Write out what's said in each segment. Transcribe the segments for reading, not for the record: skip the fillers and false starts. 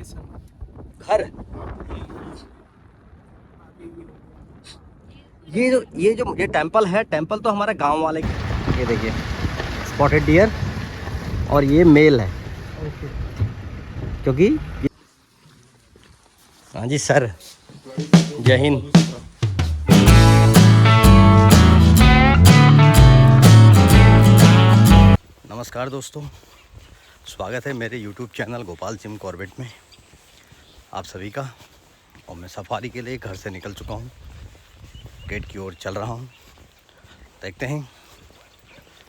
ये सब घर। ये टेंपल है, टेंपल तो हमारे गांव वाले ये देखिए स्पॉटेड डियर, और ये मेल है क्योंकि हाँ जी सर, जय हिंद। नमस्कार दोस्तों, स्वागत है मेरे YouTube channel Gopal Jim Corbett में आप सभी का। और मैं सफारी के लिए घर से निकल चुका हूँ, गेट की ओर चल रहा हूँ। देखते हैं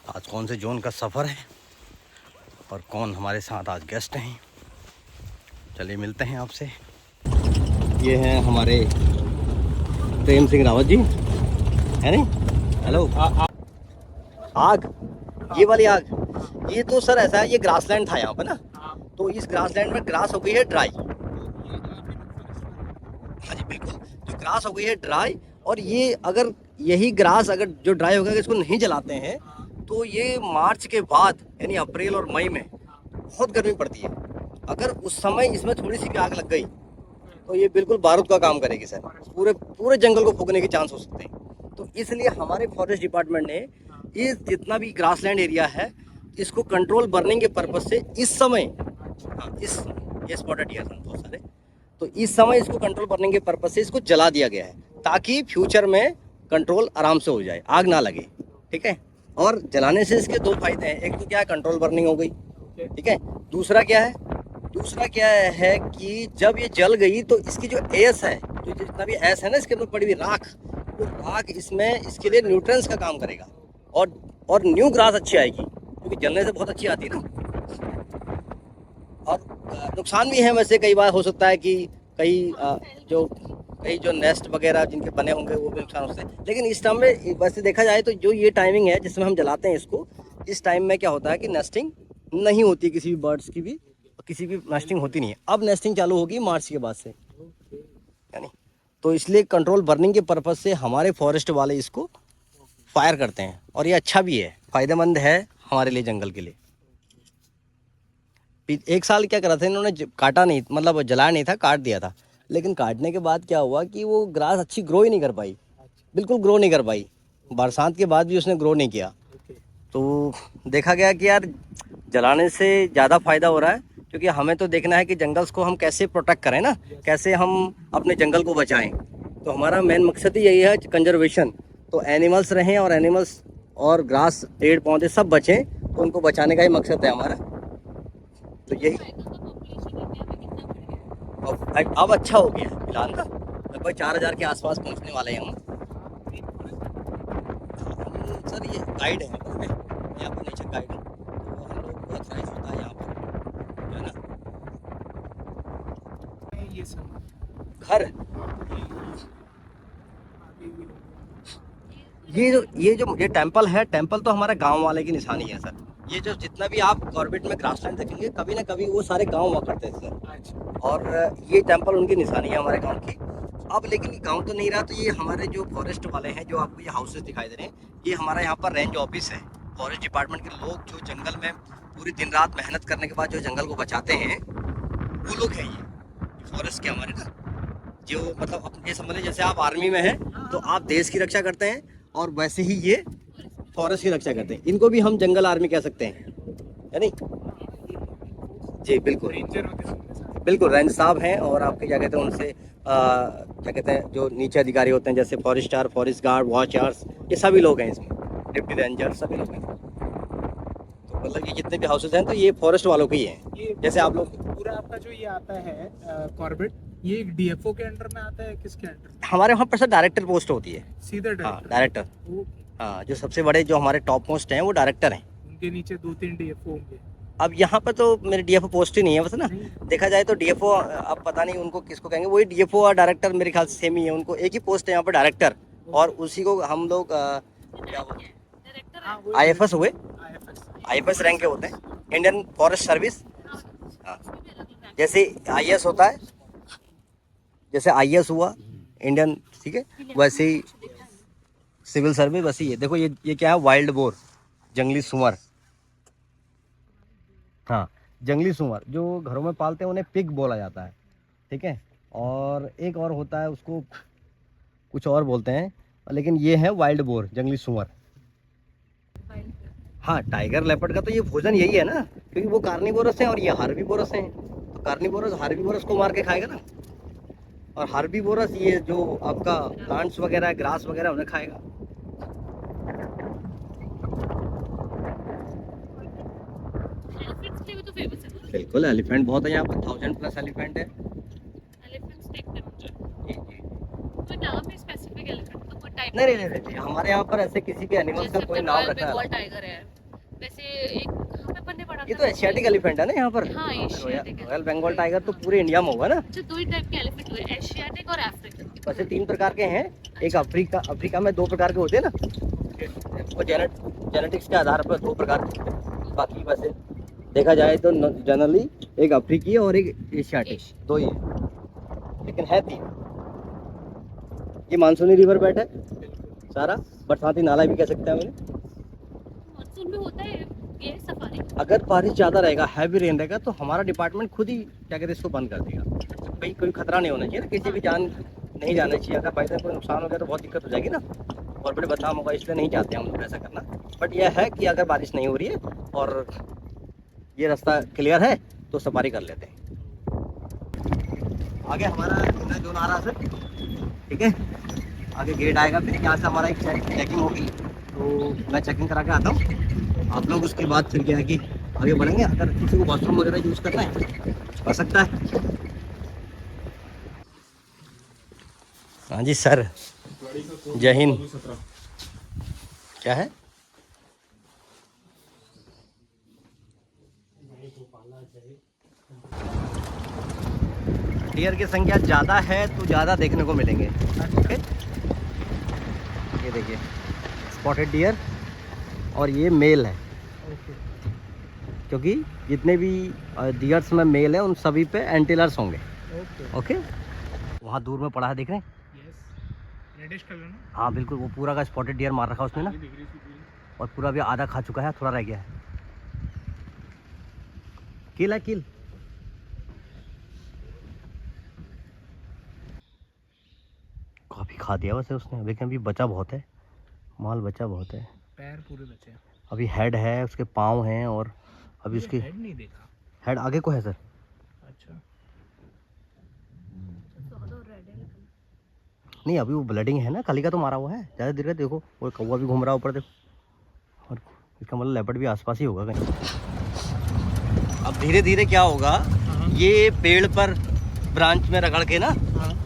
आज कौन से जोन का सफ़र है और कौन हमारे साथ आज गेस्ट हैं। चलिए मिलते हैं आपसे। ये हैं हमारे प्रेम सिंह रावत जी, है नहीं? हेलो। आग, ये वाली आग, ये तो सर ऐसा है, ये ग्रासलैंड था यहाँ पर ना, तो इस ग्रासलैंड में ग्रास हो गई है ड्राई। हाँ जी बिल्कुल, जो ग्रास हो गई है ड्राई, और ये अगर यही ग्रास अगर जो ड्राई होगा इसको नहीं जलाते हैं तो ये मार्च के बाद यानी अप्रैल और मई में बहुत गर्मी पड़ती है। अगर उस समय इसमें थोड़ी सी भी आग लग गई तो ये बिल्कुल बारूद का काम करेगी सर, पूरे पूरे जंगल को फूकने के चांस हो सकते हैं। तो इसलिए हमारे फॉरेस्ट डिपार्टमेंट ने ये जितना भी ग्रासलैंड एरिया है इसको कंट्रोल बर्निंग के पर्पज से इस समय, हाँ इस ये स्पॉटेड डियर हैं बहुत सारे, तो इस समय इसको कंट्रोल बर्निंग के पर्पज से इसको जला दिया गया है ताकि फ्यूचर में कंट्रोल आराम से हो जाए, आग ना लगे। ठीक है, और जलाने से इसके दो फायदे हैं, एक तो क्या है कंट्रोल बर्निंग हो गई, ठीक है, दूसरा क्या है कि जब ये जल गई तो इसकी जो एस है, जो जितना भी एस है ना इसके अंदर पड़ी हुई राख, वो राख इसमें इसके लिए न्यूट्रिएंट्स का काम करेगा और न्यू ग्रास अच्छी आएगी क्योंकि जलने से बहुत अच्छी आती है ना। और नुकसान भी है वैसे, कई बार हो सकता है कि कई जो नेस्ट वगैरह जिनके बने होंगे वो भी नुकसान हो सकते हैं, लेकिन इस टाइम में वैसे देखा जाए तो जो ये टाइमिंग है जिसमें हम जलाते हैं इसको, इस टाइम में क्या होता है कि नेस्टिंग नहीं होती किसी भी बर्ड्स की भी, किसी भी नेस्टिंग होती नहीं है। अब नेस्टिंग चालू होगी मार्च के बाद से, यानी तो इसलिए कंट्रोल बर्निंग के पर्पज़ से हमारे फॉरेस्ट वाले इसको फायर करते हैं, और ये अच्छा भी है, फ़ायदेमंद है हमारे लिए, जंगल के लिए। एक साल क्या करा था इन्होंने, काटा नहीं, मतलब जलाया नहीं था, काट दिया था, लेकिन काटने के बाद क्या हुआ कि वो ग्रास अच्छी ग्रो ही नहीं कर पाई, बिल्कुल ग्रो नहीं कर पाई, बरसात के बाद भी उसने ग्रो नहीं किया। तो देखा गया कि यार जलाने से ज़्यादा फ़ायदा हो रहा है, क्योंकि हमें तो देखना है कि जंगल्स को हम कैसे प्रोटेक्ट करें ना, कैसे हम अपने जंगल को बचाएं। तो हमारा मेन मकसद ही यही है कंजर्वेशन, तो एनिमल्स रहें और एनिमल्स और ग्रास पेड़ पौधे सब बचें, तो उनको बचाने का ही मकसद है हमारा। तो यही अब अच्छा हो गया फिलहाल ना, लगभग 4000 के आसपास पहुंचने वाले हैं हम। सर ये गाइड है, मैं यहाँ पर नेचर गाइड हूँ, तो हम लोग को ऑथराइज होता है यहाँ पर, है ना। ये सब घर, ये टेंपल है, टेंपल तो हमारे गांव वाले की निशानी है सर। ये जो जितना भी आप कॉर्बेट में ग्रासलैंड देखेंगे कभी ना कभी वो सारे गांव हुआ करते हैं सर, और ये टेंपल उनकी निशानी है हमारे गांव की। अब लेकिन गांव तो नहीं रहा, तो ये हमारे जो फॉरेस्ट वाले हैं, जो आपको ये हाउसेस दिखाई दे रहे हैं, ये हमारा यहाँ पर रेंज ऑफिस है। फॉरेस्ट डिपार्टमेंट के लोग जो जंगल में पूरी दिन रात मेहनत करने के बाद जो जंगल को बचाते हैं वो लोग हैं, ये फॉरेस्ट के हमारे ना, जो मतलब अपने समझ जैसे आप आर्मी में हैं तो आप देश की रक्षा करते हैं, और वैसे ही ये फॉरेस्ट की रक्षा करते हैं। इनको भी हम जंगल आर्मी कह सकते हैं, है नहीं जी? बिल्कुल बिल्कुल, रेंज साहब हैं, और आपके क्या कहते हैं उनसे क्या कहते हैं जो नीचे अधिकारी होते हैं जैसे फॉरेस्टर, फॉरेस्ट गार्ड, वॉचर्स, ये सभी लोग हैं इसमें, डिप्टी रेंजर सभी लोग हैं। तो मतलब ये जितने भी हाउसेज हैं तो ये फॉरेस्ट वालों के ही हैं। जैसे आप लोग पूरा आपका जो ये आता है कॉर्बेट, ये एक डीएफओ के अंडर में आता है, किसके अंडर? हमारे वहाँ पर सर डायरेक्टर पोस्ट होती है, सीधे हाँ डायरेक्टर? डायरेक्टर, हाँ जो सबसे बड़े जो हमारे टॉप मोस्ट हैं वो डायरेक्टर हैं। उनके नीचे 2-3 डीएफओ होंगे। अब यहाँ पर तो मेरे डीएफओ पोस्ट ही नहीं है वैसे ना, देखा जाए तो डीएफओ अब पता नहीं उनको किसको कहेंगे, वही डीएफओ और डायरेक्टर मेरे ख्याल से सेम ही है, उनको एक ही पोस्ट है यहाँ पर डायरेक्टर, और उसी को हम लोग क्या आईएफएस हुए, आईएफएस रैंक के होते हैं, इंडियन फॉरेस्ट सर्विस। हाँ, जैसे आईएएस होता है, जैसे आईएएस हुआ इंडियन, ठीक है, वैसे ही सिविल सर्विस वैसे ही है। देखो ये क्या है, वाइल्ड बोर, जंगली सुअर, हाँ जंगली सुअर जो घरों में पालते हैं उन्हें पिग बोला जाता है, ठीक है। और एक और होता है, उसको कुछ और बोलते हैं, लेकिन ये है वाइल्ड बोर, जंगली सुअर। हाँ, टाइगर लेपर्ड का तो ये भोजन यही है ना, क्योंकि वो कार्निवोरस है और ये हार्बिवोरस है। तो कार्निवोरस हार्बिवोरस को मार के खाएगा ना, और हार्बिवोरस ये जो आपका प्लांट्स वगैरह, ग्रास वगैरह उन्हें खाएगा। एलिफेंट्स के लिए भी तो फेमस है ना। बिल्कुल, एलिफेंट बहुत है यहाँ पर, 1000+ एलिफेंट है। एलिफेंट्स देखते हैं मुझे। जी जी। कोई नाम है स्पेसिफिक एलिफेंट का, कोई टाइप? नहीं, हमारे यहाँ पर ऐसे किसी भी एनिमल्स का जैसे कोई नाम रॉयल रखा है। बंगाल टाइगर है, वैसे एक कहाँ पे पढ़ने पड़ा ये था तो एशियाटिक एलिफेंट है ना यहाँ पर। हाँ, एशियाटिक है। रॉयल बंगाल टाइगर तो पूरे इंडिया में होगा ना। अच्छा, दो ही टाइप के एलिफेंट हुए, एशियाटिक और अफ्रीकन। वैसे 3 प्रकार के हैं। एक अफ्रीका में 2 प्रकार के होते हैं ना, वो जेनेटिक्स के आधार पर 2 प्रकार के होते हैं। बाकी वैसे देखा जाए तो जनरली एक अफ्रीकी और एक एशियाटिक, 2 ही है, लेकिन है 3। ये मानसूनी रिवर बेल्ट है सारा, बरसाती नाला भी कह सकते हैं उन्हें। मानसून में होता है ये सफारी। अगर बारिश ज़्यादा रहेगा, हैवी रेन रहेगा, तो हमारा डिपार्टमेंट खुद ही क्या कहते हैं इसको बंद कर देगा। भाई कोई खतरा नहीं होना चाहिए ना, किसी भी जान नहीं जाना चाहिए। अगर बाई चांस कोई नुकसान हो गया तो बहुत दिक्कत हो जाएगी ना, और बड़े बदनाम होगा, इसलिए नहीं चाहते हम लोग ऐसा करना। बट यह है कि अगर बारिश नहीं हो रही है और ये रास्ता क्लियर है तो सफारी कर लेते हैं। आगे हमारा जोन आ रहा है सर, ठीक है। आगे गेट आएगा, फिर यहाँ से हमारा एक चेकिंग होगी, तो मैं चेकिंग करा के आता हूँ। आप लोग उसके बाद फिर क्या है कि आगे बढ़ेंगे। अगर किसी को वॉशरूम वगैरह यूज़ करना है कर सकता है। हाँ जी सर, जय हिंद। क्या है? डियर की संख्या ज़्यादा है तो ज़्यादा देखने को मिलेंगे। ओके, ये देखिए स्पॉटेड डियर, और ये मेल है, क्योंकि जितने भी डियर्स में मेल है उन सभी पे एंटीलर्स होंगे। ओके, वहाँ दूर में पड़ा है, देख रहे हैं? रेडिश कलर ना? हाँ बिल्कुल, वो पूरा का स्पॉटेड डियर मार रखा उसने ना, और पूरा भी आधा खा चुका है, थोड़ा रह गया है। किल है, किल। काफ़ी खा दिया वैसे उसने, लेकिन अभी बचा बहुत है, माल बचा बहुत है। पैर पूरे बचे हैं। अभी हेड है, उसके पाँव हैं, और अभी उसकी हेड नहीं देखा। हेड आगे को है सर। अच्छा, नहीं, अभी वो ब्लडिंग है ना, खाली का तो मारा हुआ है, ज़्यादा देर का। देखो वो कौवा भी घूम रहा है ऊपर, देखो, और इसका मतलब लेपर्ड भी आसपास ही होगा कहीं। अब धीरे धीरे क्या होगा, ये पेड़ पर ब्रांच में रगड़ के ना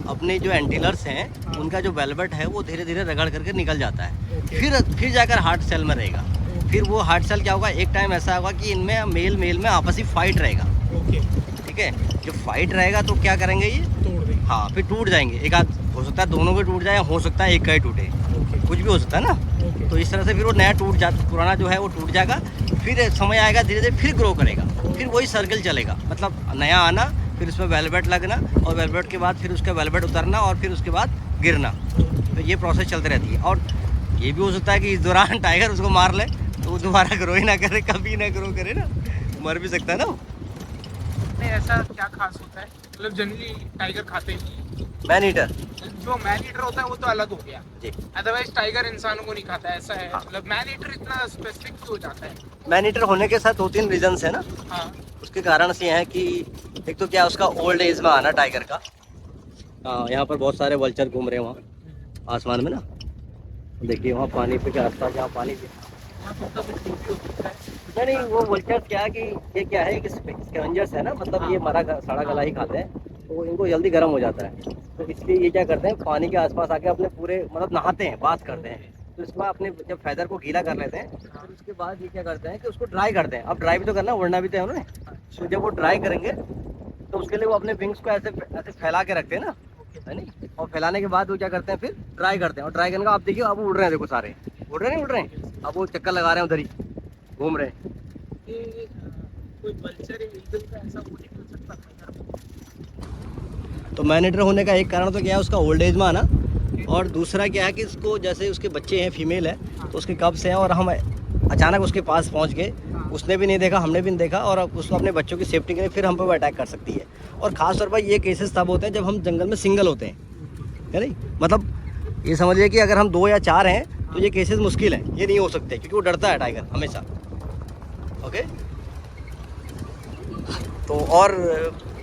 अपने जो एंटीलर्स हैं उनका जो वेलवेट है वो धीरे धीरे रगड़ करके निकल जाता है। फिर जाकर हार्ट सेल में रहेगा। फिर वो हार्ट सेल क्या होगा, एक टाइम ऐसा होगा कि इनमें मेल में आपसी फाइट रहेगा। ठीक है, जो फाइट रहेगा तो क्या करेंगे, ये तोड़ देंगे। हाँ, फिर टूट जाएंगे। एक आध हो सकता है दोनों के टूट जाए, हो सकता है एक का ही टूटे, कुछ भी हो सकता है ना। तो इस तरह से फिर वो नया टूट जाता, पुराना जो है वो टूट जाएगा। फिर समय आएगा, धीरे धीरे फिर ग्रो करेगा, फिर वही सर्कल चलेगा, मतलब नया आना, फिर उसमें वेलवेट लगना, और वेलवेट के बाद फिर उसका वेलवेट उतरना, और फिर उसके बाद गिरना। तो ये प्रोसेस चलती रहती है। और ये भी हो सकता है कि इस दौरान टाइगर उसको मार ले तो वो दोबारा ग्रो ही ना करे, कभी ना ग्रो करे ना, मर भी सकता है ना। नहीं, ऐसा क्या खास होता है? मतलब जनरली टाइगर खाते नहीं। मैन ईटर जो मैन ईटर होता है वो तो अलग हो गया जी। अदरवाइज टाइगर इंसानों को नहीं खाता है, ऐसा है। हाँ। मतलब मैन ईटर इतना स्पेसिफिक क्यों हो जाता है? मैन ईटर होने के साथ 2-3 रीजंस है ना। हाँ, उसके कारण से है कि एक तो क्या, उसका ओल्ड एज में आना टाइगर का। यहाँ पर बहुत सारे वल्चर घूम रहे हैं वहाँ आसमान में ना, देखिए वहाँ पानी पे के आसपास, यहाँ पानी पे नहीं, वो वल्चर क्या है कि ये क्या है कि स्कैवेंजर्स है ना, मतलब ये मरा सड़ा गला ही खाते हैं, तो इनको जल्दी गर्म हो जाता है। तो इसलिए ये क्या करते हैं, पानी के आसपास आके अपने पूरे मतलब नहाते हैं, बात करते हैं। तो इसमें अपने जब फैदर को गीला कर लेते हैं, फिर उसके बाद ये क्या करते हैं कि उसको ड्राई करते हैं। अब ड्राई भी तो करना, उड़ना भी तो है उन्होंने। तो जब वो ड्राई करेंगे तो उसके लिए वो अपने विंग्स को ऐसे ऐसे फैला के रखते हैं ना, है नहीं। और फैलाने के बाद वो क्या करते हैं, फिर ड्राई करते हैं। और ड्राई करने का आप देखिए, अब उड़ रहे हैं, देखो सारे उड़ रहे नहीं उड़ रहे हैं, अब वो चक्कर लगा रहे हैं, उधर ही घूम रहे हैं। ये कोई वल्चर या ईगल का ऐसा वो नहीं मिल सकता? तो मैनेटर होने का एक कारण तो क्या है, उसका ओल्ड एज में आना, और दूसरा क्या है कि इसको जैसे उसके बच्चे हैं, फीमेल है, तो उसके कब्स हैं, और हम अचानक उसके पास पहुंच गए, उसने भी नहीं देखा, हमने भी नहीं देखा, और उसको अपने बच्चों की सेफ्टी के लिए फिर हम पे वो अटैक कर सकती है। और ख़ास तौर पर ये केसेस तब होते हैं जब हम जंगल में सिंगल होते हैं, है नहीं, मतलब ये समझिए कि अगर हम 2 या 4 हैं तो ये केसेस मुश्किल है, ये नहीं हो सकते, क्योंकि वो डरता है टाइगर हमेशा। ओके, तो और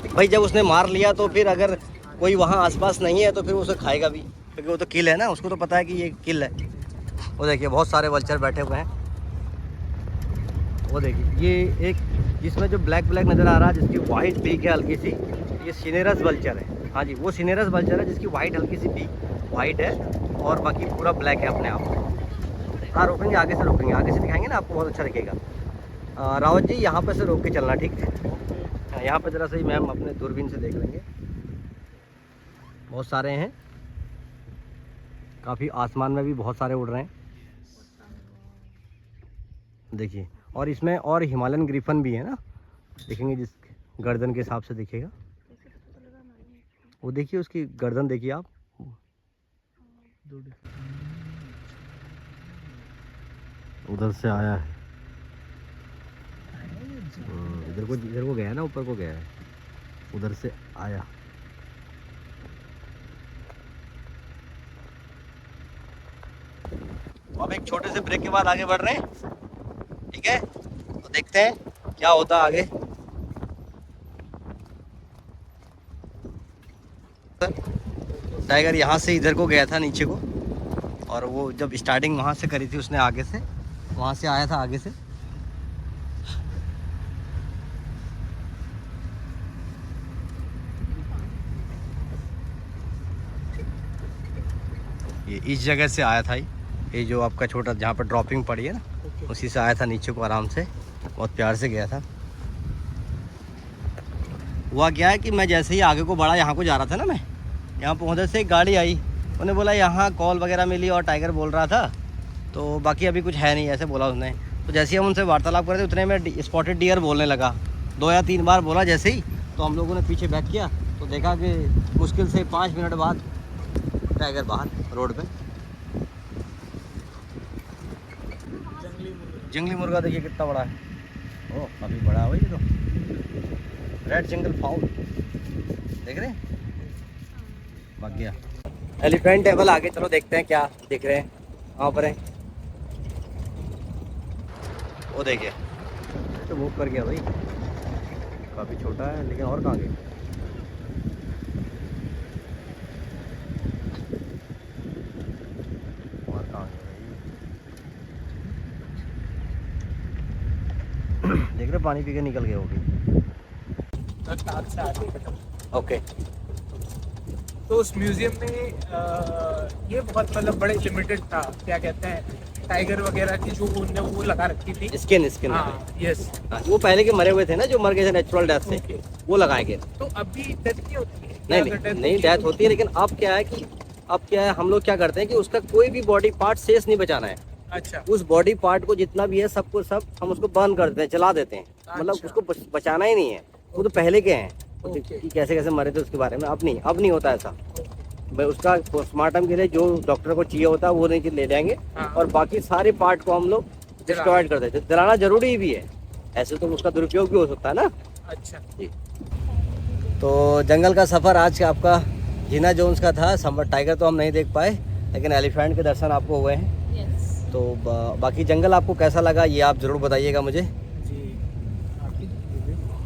भाई जब उसने मार लिया तो फिर अगर कोई वहाँ आसपास नहीं है तो फिर उसे खाएगा भी, क्योंकि वो तो किल है ना, उसको तो पता है कि ये किल है। वो देखिए बहुत सारे वल्चर बैठे हुए हैं। वो देखिए ये एक जिसमें जो ब्लैक नज़र आ रहा है, जिसकी वाइट बीक है हल्की सी, ये सिनेरस वल्चर है। हाँ जी, वो सिनेरस वल्चर है जिसकी वाइट हल्की सी बीक वाइट है और बाकी पूरा ब्लैक है अपने आप। हाँ रोकेंगे, आगे से रोकेंगे, आगे से दिखाएंगे ना, आपको बहुत अच्छा दिखेगा। रावत जी यहाँ पे से रोक के चलना, ठीक है? यहाँ पे ज़रा सही मैम अपने दूरबीन से देख लेंगे। बहुत सारे हैं, काफ़ी आसमान में भी बहुत सारे उड़ रहे हैं, देखिए। और इसमें और हिमालयन ग्रिफन भी है ना, देखेंगे जिस गर्दन के हिसाब से दिखेगा, वो देखिए उसकी गर्दन देखिए आप, उधर से आया है, इधर को गया ना, ऊपर को गया है, उधर से आया। अब एक छोटे से ब्रेक के बाद आगे बढ़ रहे हैं, ठीक है? तो देखते हैं क्या होता है आगे। टाइगर यहाँ से इधर को गया था नीचे को, और वो जब स्टार्टिंग वहाँ से करी थी उसने, आगे से वहाँ से आया था आगे से। ये इस जगह से आया था, ये जो आपका छोटा जहाँ पर ड्रॉपिंग पड़ी है ना, उसी से आया था नीचे को आराम से, बहुत प्यार से गया था। हुआ क्या है कि मैं जैसे ही आगे को बढ़ा, यहाँ को जा रहा था ना मैं, यहाँ पर उधर से एक गाड़ी आई, उन्हें बोला यहाँ कॉल वगैरह मिली और टाइगर बोल रहा था, तो बाकी अभी कुछ है नहीं, ऐसे बोला उसने। तो जैसे ही हम उनसे वार्तालाप कर रहे थे उतने में स्पॉटेड डियर बोलने लगा, 2 या 3 बार बोला जैसे ही, तो हम लोगों ने पीछे बैक किया तो देखा कि मुश्किल से 5 मिनट बाद टाइगर बाहर रोड पे। जंगली मुर्गा देखिए कितना बड़ा है, ओह काफ़ी बड़ा है भाई, ये तो रेड जंगल फाउल देख रहे हैं, भाग गया। एलिफेंट टेबल आगे चलो देखते हैं क्या दिख रहे हैं वहाँ पर है। वो देखिए तो मूव कर गया भाई, काफ़ी छोटा है लेकिन, और कहाँ गया? और कहाँ गया भाई? देख रहे पानी पी के निकल गए होगी। ओके, तो उस म्यूजियम में ये बहुत मतलब बड़े लिमिटेड था, क्या कहते हैं, टाइगर वगैरह की जो उनने वो लगा रखी थी स्किन। हाँ, यस। वो पहले के मरे हुए थे ना, जो मर गए थे नेचुरल डेथ से, वो लगाए गए। तो अभी डेथ नहीं होती है? नहीं डेथ होती है, लेकिन अब क्या है हम लोग क्या करते हैं कि उसका कोई भी बॉडी पार्ट शेष नहीं बचाना है। अच्छा। उस बॉडी पार्ट को जितना भी है सबको सब हम उसको बर्न कर देते हैं, जला देते हैं। मतलब अच्छा। उसको बचाना ही नहीं है, वो तो पहले के हैं ओके। कि कैसे मरे थे उसके बारे में। अब नहीं होता ऐसा भाई। उसका पोस्टमार्टम के लिए जो डॉक्टर को चाहिए होता है वो नहीं ले जाएंगे, हाँ। और बाकी सारे पार्ट को हम लोग डिस्ट्रॉयड कर देते हैं। जलाना जरूरी भी है, ऐसे तो उसका दुरुपयोग भी हो सकता है ना। अच्छा जी, तो जंगल का सफ़र आज आपका जीना जोन्स का था। टाइगर तो हम नहीं देख पाए, लेकिन एलिफेंट के दर्शन आपको हुए हैं। Yes. तो बाकी जंगल आपको कैसा लगा ये आप ज़रूर बताइएगा मुझे। जी,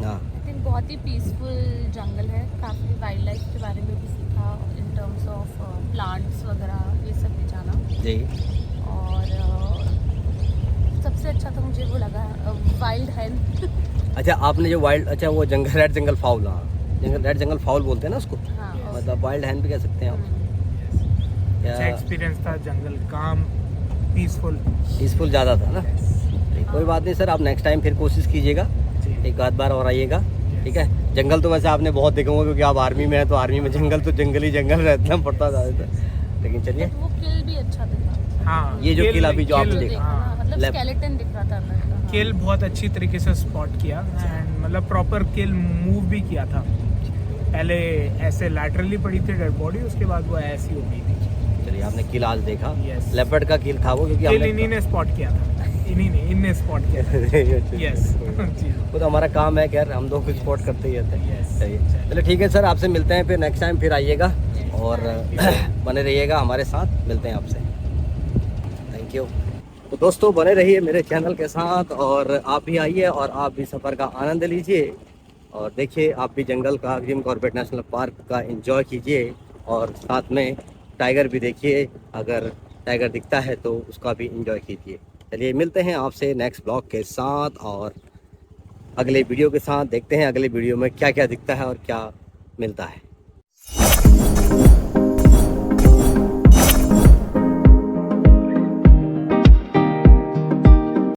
हाँ, I think बहुत ही पीसफुल जंगल है, काफ़ी वाइल्ड लाइफ के बारे में भी सीखा, इन टर्म्स ऑफ प्लांट्स वगैरह ये सब भी जाना। जी, और सबसे अच्छा तो मुझे वो लगा वाइल्ड हेल्थ। अच्छा आपने जो वो जंगल रेड जंगल फाउल, हाँ रेड जंगल फाउल बोलते हैं ना उसको, हाँ, मतलब वाइल्ड हैंड भी कह सकते हैं आप। अच्छा एक्सपीरियंस था, जंगल काम, पीसफुल ज़्यादा था ना। कोई बात नहीं सर, आप नेक्स्ट टाइम फिर कोशिश कीजिएगा, एक आध बार और आइएगा, ठीक है। जंगल तो वैसे आपने बहुत देखा होगा, क्योंकि आप आर्मी में हैं, तो आर्मी में जंगल तो जंगल रहना पड़ता था, लेकिन चलिए। वो किल भी अच्छा दिखा। हाँ, ये जो किला भी जो आपने देखा, हाँ, मतलब Left. स्केलेटन दिख रहा था अंदर का। किल बहुत अच्छी तरीके से स्पॉट किया, एंड मतलब प्रॉपर किल मूव भी किया था। पहले ऐसे लैटरली पड़ी थी डेड बॉडी, उसके बाद वो ऐसी हो गई थी। चलिए आपने किल आज देखा। Yes. लेपर्ड का किल था वो, क्योंकि किल इन्हीं ने स्पॉट किया था। इन्हीं ने इनने स्पॉट किया यस जी वो तो हमारा काम है, खैर हम दो कुछ सपोर्ट करते ही रहते हैं। Yes. सही है। चलो ठीक है सर, आपसे मिलते हैं फिर नेक्स्ट टाइम, फिर आइएगा और बने रहिएगा हमारे साथ, मिलते हैं आपसे। Thank you. तो दोस्तों बने रहिए मेरे चैनल के साथ और आप भी आइए और आप भी सफ़र का आनंद लीजिए और देखिए आप भी जंगल का, जिम कॉर्बेट नेशनल पार्क का एंजॉय कीजिए और साथ में टाइगर भी देखिए, अगर टाइगर दिखता है तो उसका भी एंजॉय कीजिए। चलिए मिलते हैं आपसे नेक्स्ट ब्लॉग के साथ और अगले वीडियो के साथ। देखते हैं अगले वीडियो में क्या क्या दिखता है और क्या मिलता है।